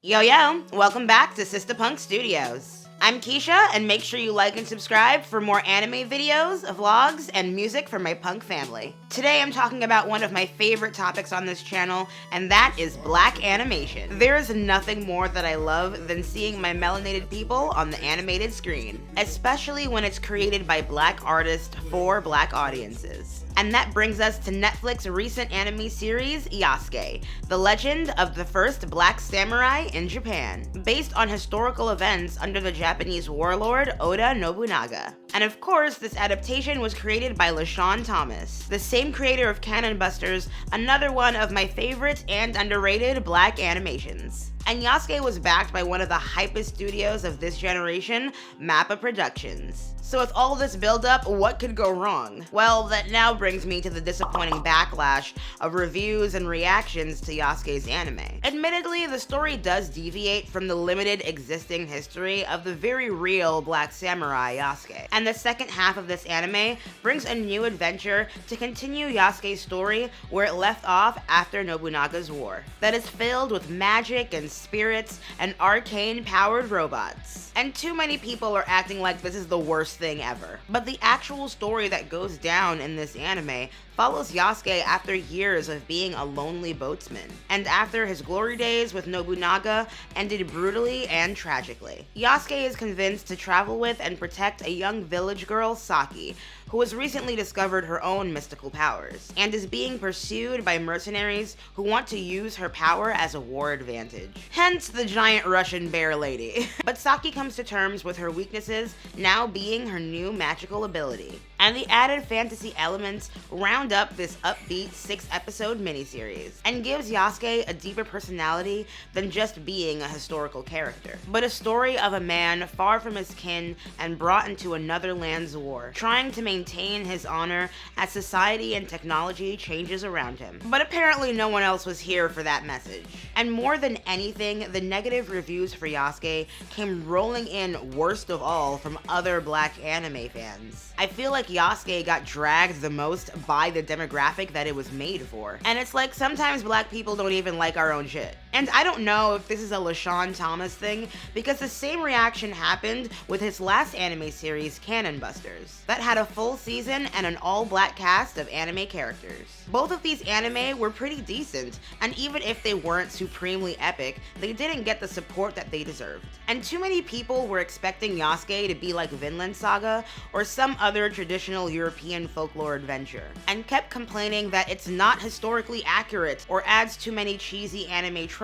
Yo, welcome back to Sistah Studios. I'm Keisha, and make sure you like and subscribe for more anime videos, vlogs, and music from my punk family. Today I'm talking about one of my favorite topics on this channel, and that is black animation. There is nothing more that I love than seeing my melanated people on the animated screen, especially when it's created by black artists for black audiences. And that brings us to Netflix's recent anime series, Yasuke, the legend of the first black samurai in Japan, based on historical events under the Japanese warlord Oda Nobunaga. And of course, this adaptation was created by LaShawn Thomas, the same creator of Cannon Busters, another one of my favorite and underrated black animations. And Yasuke was backed by one of the hypest studios of this generation, Mappa Productions. So with all this build-up, what could go wrong? Well, that now brings me to the disappointing backlash of reviews and reactions to Yasuke's anime. Admittedly, the story does deviate from the limited existing history of the very real black samurai Yasuke. And the second half of this anime brings a new adventure to continue Yasuke's story where it left off after Nobunaga's war, that is filled with magic and spirits and arcane-powered robots. And too many people are acting like this is the worst thing ever. But the actual story that goes down in this anime follows Yasuke after years of being a lonely boatsman, and after his glory days with Nobunaga ended brutally and tragically. Yasuke is convinced to travel with and protect a young village girl, Saki, who has recently discovered her own mystical powers, and is being pursued by mercenaries who want to use her power as a war advantage. Hence the giant Russian bear lady. But Saki comes to terms with her weaknesses now being her new magical ability. And the added fantasy elements round up this upbeat 6-episode miniseries, and gives Yasuke a deeper personality than just being a historical character, but a story of a man far from his kin and brought into another land's war, trying to maintain his honor as society and technology changes around him. But apparently no one else was here for that message. And more than anything, the negative reviews for Yasuke came rolling in worst of all from other black anime fans. I feel like Yasuke got dragged the most by the demographic that it was made for. And it's like sometimes black people don't even like our own shit. And I don't know if this is a LaShawn Thomas thing, because the same reaction happened with his last anime series, Cannon Busters, that had a full season and an all-black cast of anime characters. Both of these anime were pretty decent, and even if they weren't supremely epic, they didn't get the support that they deserved. And too many people were expecting Yasuke to be like Vinland Saga or some other traditional European folklore adventure, and kept complaining that it's not historically accurate or adds too many cheesy anime tropes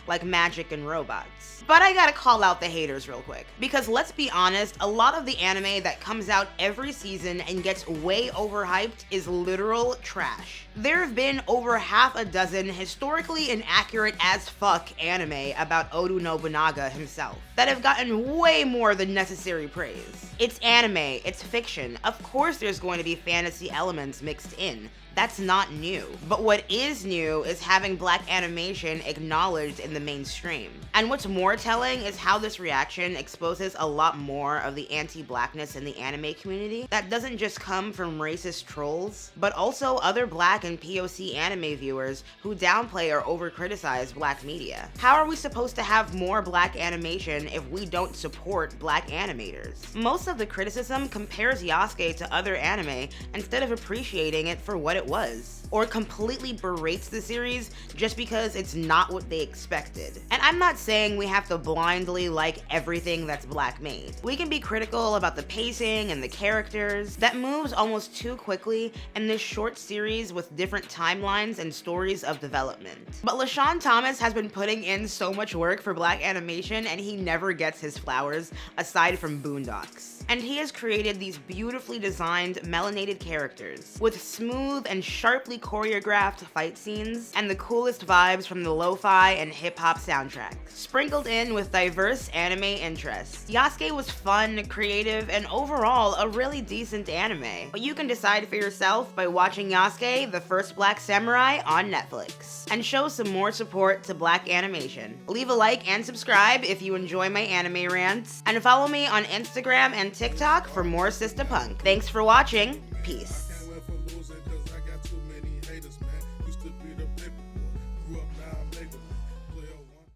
like magic and robots. But I gotta call out the haters real quick, because let's be honest, a lot of the anime that comes out every season and gets way overhyped is literal trash. There have been over half a dozen historically inaccurate as fuck anime about Oda Nobunaga himself that have gotten way more than necessary praise. It's anime, it's fiction. Of course there's going to be fantasy elements mixed in. That's not new. But what is new is having black animation acknowledged in the mainstream. And what's more telling is how this reaction exposes a lot more of the anti-blackness in the anime community that doesn't just come from racist trolls, but also other black and POC anime viewers who downplay or over-criticize black media. How are we supposed to have more black animation if we don't support black animators? Most of the criticism compares Yasuke to other anime instead of appreciating it for what it was, or completely berates the series just because it's not what they expected. And I'm not saying we have to blindly like everything that's black made. We can be critical about the pacing and the characters that moves almost too quickly in this short series with different timelines and stories of development. But LaShawn Thomas has been putting in so much work for black animation, and he never gets his flowers aside from Boondocks. And he has created these beautifully designed melanated characters with smooth and sharply choreographed fight scenes and the coolest vibes from the lo-fi and hip-hop soundtrack, sprinkled in with diverse anime interests. Yasuke was fun, creative, and overall a really decent anime. But you can decide for yourself by watching Yasuke, the First Black Samurai on Netflix, and show some more support to black animation. Leave a like and subscribe if you enjoy my anime rants, and follow me on Instagram and TikTok for more Sistah Punk. Thanks for watching. Peace.